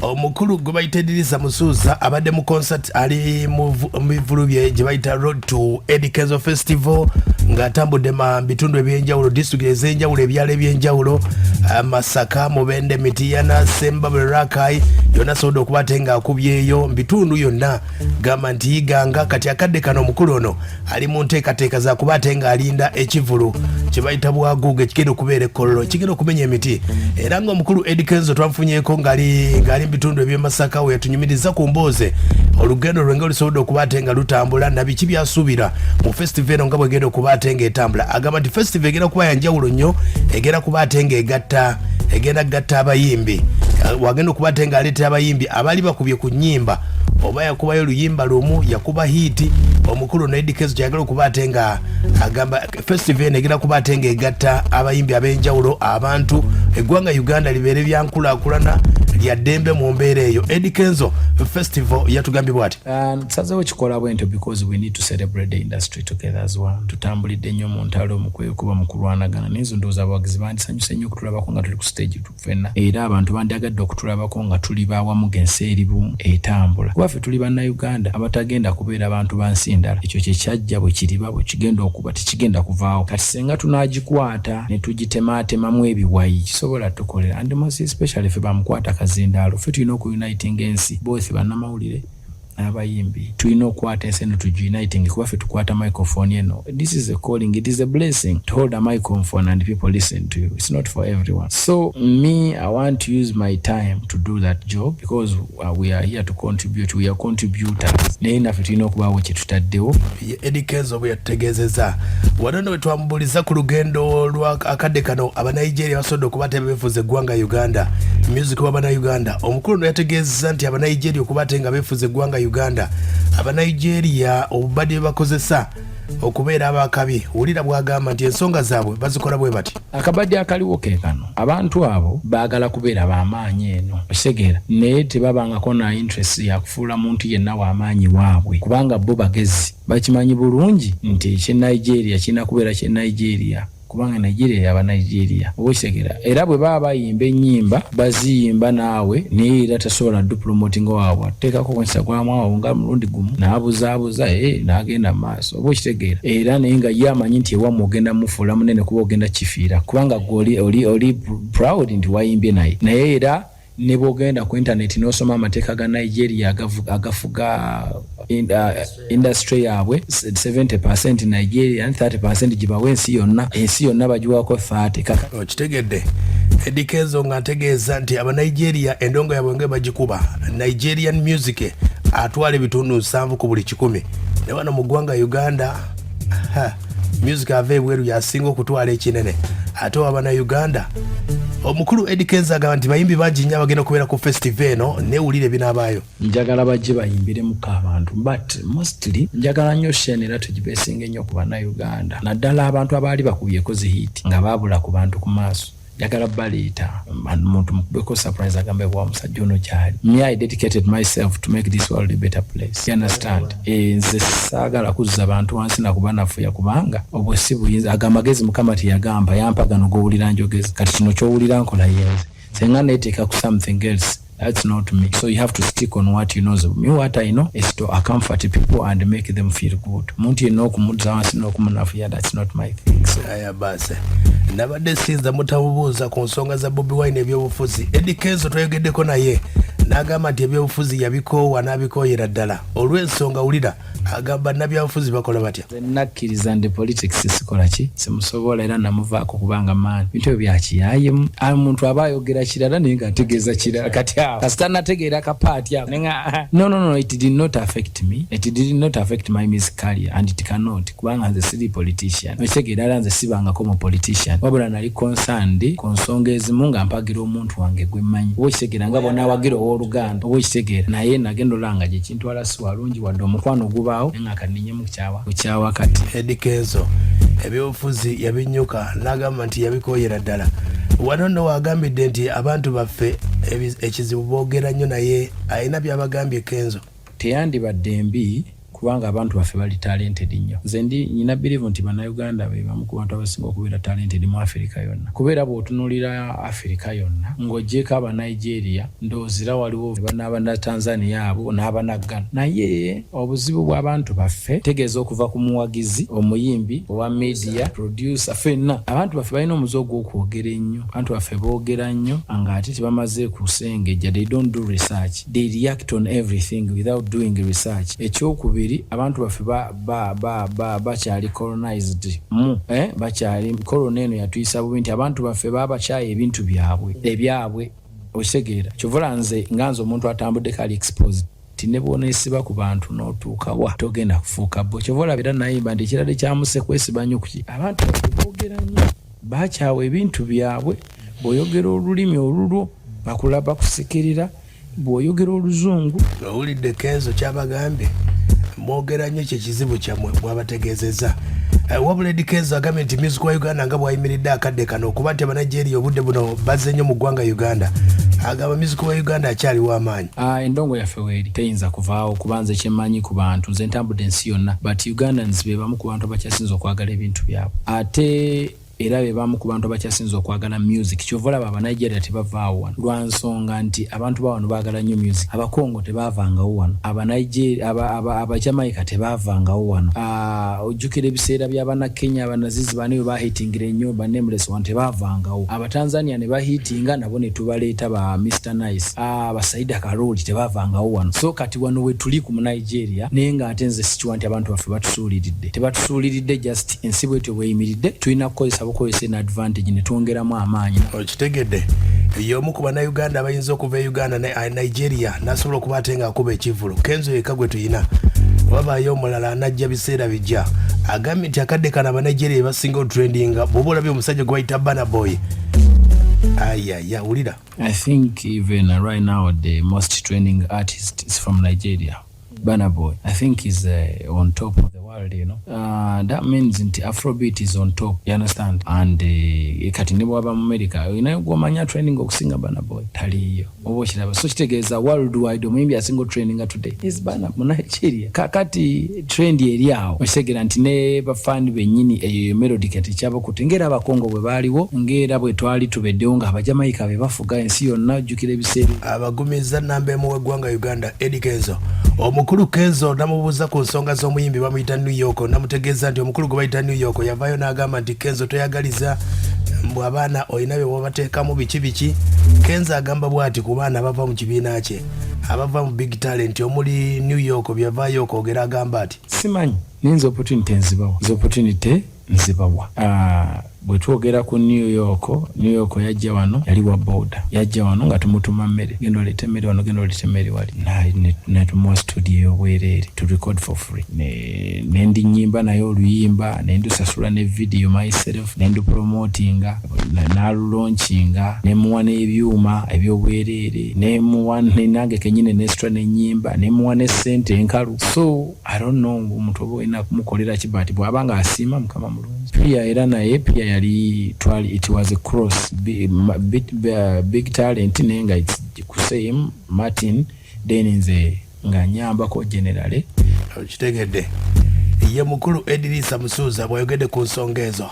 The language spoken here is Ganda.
omukulu gwe bayitediriza musuuza abadde mu concert ali mu bivulu bye gye bayita Road to Eddy Kenzo Festival ng'atambudde mu bitundu ebyenjawulo disitulikiti ez'enjawulo ebyalo ebyenjawulo Masaka Mubende Mitiyana Semba Rakai yonna asobodde okuba ate ng'akubyeyo mu bitundu yonna gamba nti yiganga kati akadde kano omukulu ono ali mu nteekateeka za kuba ate ng'alinda ekivulu kye bayita bwaguuga ekigenda okubeera ekkololo ekigenda okumenya emiti era ng'omukulu Eddy Kenzo twamufunyeeko ng'ali mu bitundu eby'e Masaka we yatunyumiriza ku mbooze olugendo lwe nga lusobodde okuba ate nga lutambula na biki byasuubira mu festival eno nga bwegenda okuba ate ng'etambula agamba nti festival egenda kuba yanjawulo nnyo egenda kuba ate egenda gatta abayimbi wagenda okuba ate ng'aleetera abayimbi abaali bakubye ku nnyimba oba yakubayo oluyimba lumu yakuba hiiti omukulu Eddy Kenzo kyayagala okuba ate nga agamba festival eno egenda kuba ate ng'egatta abayimbi ab'enjawulo abantu eggwanga Uganda libeere byankulaakulana lya ddembe mu mbeera eyo. Eddy Kenzo festival yatugambye bw'ati tusazeewo kikola bwento because we need to celebrate the industry together as well. Tutambulidde nnyo mu ntalo mu kwekuba mu kulwanagana n'ezo ndowooza abawagizi bandisanyuse nnyo okutulabako nga tuli ku stage ffenna era abantu bandyagadde okutulabako nga tuli bawamu ng'ensi eri bumu etambula kuba ffe tuli bannayuganda abatagenda kubeera abantu bansi endala ekyo kye kyajja bwe kiriba bwe kigenda okuba tekigenda kuvaawo kati senga tunaagikwata ne tugitemaatemamu ebiwayi kisobola tukolera and most especially ffe bamukwata kazindaalo ffe tulina okuniting ensi both bannamawulire abayimbi tulina okukwata ensi eno tugiuniting kuba ffe tukwata microphone eno. This is a calling, it is a blessing to hold a microphone and people listen to you. It's not for everyone. So me, I want to use my time to do that job because we are here to contribute. We are contributors. Naye naffe tulina okubaawo kye tutaddewo. Eddy Kenzo bwe yategeezezza wano we twamubuuliza ku lugendo lwa akadde kano abanigeria basobodde okuba tebeefuza eggwanga Uganda music w'abannayuganda omukulu yategeezezza nti abanigeria okuba ate nga beefuza eggwanga Uganda abanigeria obubadde bakozesa okubeera abakabi wulira bwagamba nti ensonga zaabwe bazikola bwe bati akabadde akaliwo ke kano abantu abo baagala kubeera b'amaanyi eno okisegeera naye tebabangako na interest ya kufuula muntu yenna w'amaanyi waabwe kubanga bo bagezi bakimanyi bulungi nti ekyennigeria kirina kubeera kyennigeria kubanga Nigeria yaba Nigeria okisegeera era bwe baba bayimba ennyimba baziyimba naawe naye era tasobola diplomating waabwe ateekako ku Instagram awo nga mulundi gumu n'abuzaabuza n'agenda mu maaso oba okitegeera era naye nga ye amanyi nti ewamu ogenda mufuula munene kuba ogenda kifiira kubanga oli proud nti wayimbye naye era ne bwogenda ku internet n'osoma amateeka ga Nigeria agafuga industry yaabwe 70% Nigeria and 30% gibawa ensi yonna bagiwako 30 okitegedde Eddy Kenzo ng'ategeeza nti abanigeria endongo yaabwe nga bagikuba Nigerian music atwala ebitundu 7 ku buli 100 ne wano mu ggwanga Uganda music ava ebweru yasinga okutwala ekinene ate abannayuganda omukulu Eddy Kenzo agamba nti bayimbi bangi nnyo abagenda okubeera ku festival eno neewulire binabaayo njagala bajje bayimbiremu abantu but mostly njagala nnyo shene era tugibeesinga ennyo ku bannayuganda naddala abantu abaali bakubyeko zihiti nga baabula ku bantu ku maaso njagala baleeta muntu mukubeko surprise agambe wa musajja ono gyali me I dedicated myself to make this world a better place you understand nze saagala kuzza abantu wansi nakuba nafuya kubanga obwo si buyinza agambagezi mukama teyagamba yampa gano gowulira njogezi kati kino kyowulira nkola yenze senga neeteeka ku something else. That's not me. So you have to stick on what you know. Me, what I know is to comfort people and make them feel good. Muntu yeno kumudza wansi no kumunafuya, that's not my thing. So aya base nabadde sinza mutabubuuza ku nsonga za Bobi Wine ebyobufuzi. Eddy Kenzo twayogeddeko naye n'agamba nti ebyobufuzi yabikoowa n'abikooyera ddala olw'ensonga wulira agamba nabyabufuzi bakola batya nakkiriza ndi politics sikola ki simusobola era namuvaako kubanga maani bintu ebyo byakiyayemu omuntu aba ayogera kirala naye ng'ategeeza kirala kati awo kasita nategeera kapaati awo nenga no it did not affect me, it did not affect my music career and it cannot kubanga nze siri politician ekitegeera era nze sibangako mu politician wabula nali concerned ku nsonga ezimu nga mpagira omuntu wange gwe mmanyi oba ekitegeera nga bonna abagira owooluganda oba ekitegeera naye nagenda olanga gye kintwala si walungi wadde omukwano gubaawo nga kaninye mu kukyawa kati. Eddy Kenzo ebyobufuzi yabinnyuka n'agamba nti yabikooyera ddala wano nno wagambidde nti abantu baffe ekizibu boogera nnyo naye alina byabagambye Kenzo teyandibadde mbi kubanga abantu baffe bali talented nnyo. Nze nina believe nti bannayuganda be bamu ku bantu abasinga okubeera talented mu Africa yonna. Kubeera bw'otunuulira Africa yonna ng'oggyeko aba Nigeria ndoozira waliwo banna Tanzania abo n'aba Ghana. Naye obuzibu bw'abantu baffe tegeeza okuva ku muwagizi, omuyimbi, owa media, producer, ffenna abantu baffe balina omuze ogw'okwogera ennyo. Abantu baffe boogera nnyo ng'ate tebamaze kusengejja. They don't do research. They react on everything without doing research. Ekyokubiri abantu baffe bakyali colonized bakyali colony eno yatuyisa bubi nti abantu baffe babakyaye ebintu ebyabwe okitegeera. Kyovula nze nganze omuntu atambudde kali exposed ne bw'oneesiba ku bantu n'otuuka wa togenda kufuuka bo. Kyova olabira nayimba nti ekirala kyamuse kwesiba nnyo kuki abantu boogera nnyo bakyawa ebintu byabwe. Bw'oyogera olulimi olulwo bakulaba kusekerera, bw'oyogera oluzungu. Owulidde Kenzo kyabagambye mwogera nnyo kye kizibu kyammwe bwabategeezezza. Wabula Eddy Kenzo agambye nti music wa Uganda nga bw'ayimiridde akadde kano okuba nti Abanigeria obudde buno bazze nnyo mu ggwanga Uganda. Agamba music wa Uganda akyali w'amaanyi. Endongo yaffe weeri teyinza kuvaawo kuba nze kyemmanyi ku bantu nze ntambudde ensi yonna, but Ugandans be bamu ku bantu abakyasinza okwagala ebintu byabwe. Ate era be bamu ku bantu abakyasinza okwagala music. Kyova olaba Abanigeria tebavaawo wano lwa nsonga nti abantu ba wano baagala nnyo music. Abakongo tebaavangawo wano, Abanigeria Abajamaika tebaavangawo wano. Ojjukira ebiseera by'Abannakenya Abanazizi bane bwe bahitingira ennyo Nameless wano tebaavangawo. Abatanzania ne bahitinga nabo ne tubaleeta ba Mr Nice, Basaida Karoli tebaavangawo wano. So kati wano we tuli ku Nigeria naye ng'ate nze sikiwa nti abantu baffe batusuuliridde. Tebatusuuliridde, just ensi bwetyo bweyimiridde tulina kukozesa bukozesa en advantage ne twongeramu amaanyi. Okitegedde y'omu ku Bannayuganda abayinza okuva e Uganda ne Nigeria n'asobola okuba ate ng'akuba ekivulo. Kenzo yekka gwe tuyina. Wabaayo omulala anajja biseera bijja agambye nti akadde kana Abanigeria basinga otrendinga bw'oba olabye omusajja gwe bayita Bonna Boy. Ayaya wulira. I think even right now the most trending artist is from Nigeria. Bonna Boy, I think is on top of the world, you know. That means Afrobeat is on top, you understand? And kati ne bwaba mu America, inayo gwamanya training okusinga Bonna Boy taliyo. Obo kiraba so kitegeeza worldwide omuyimbi asinga training today is Bonna mu Nigeria. Kakati trend eri awo osegera nti ne bafani bennyini eyo melody kati kyaba kutengera Abakongo bwe baaliwo ngera bwe twali tubeddewo nga Abajamaika be bafuga ensi yonna jjukira ebiseera. Abagumiza namba emu w'eggwanga Uganda Eddy Kenzo. Omukulu Kenzo namubuuza ku nsonga z'omuyimbi bamuyita New York, namutegeeza nti omukulu gwe bayita New York yavaayo n'agamba nti Kenzo toyagaliza mbu abaana olina bye babateekamu biki. Kenzo agamba bw'ati ku baana bava mu kibiina kye abava mu big talent omuli New York byavaayo okwogera agamba ati simanyi ninza opportunity nzibawa opportunity nzibawa. Bwe twogera ku New York yajja wano yali wa border, yajja wano nga tumutuma mmere genda olete mmere wano genda olete mmere wali ne tumuwa studio bwereere to record for free ne ndi nyimba naye oluyimba ne ndusasula ne video myself ne ndu promotinga na launchinga ne muwa n'ebyuma ebyobwereere ne muwa nange kenyine ne extra ne nyimba ne muwa ne sente enkalu. So I don't know omuntu oba olina kumukolera kibati bw'abanga asiima mukama mulungi. Pia era naye pia yali twali it was a cross big talent nenga it's kusame Martin Deninze nga nyambako generale. Okitegedde ye mukulu Eddy Musuuza bw'ayogedde ku nsonga ezo.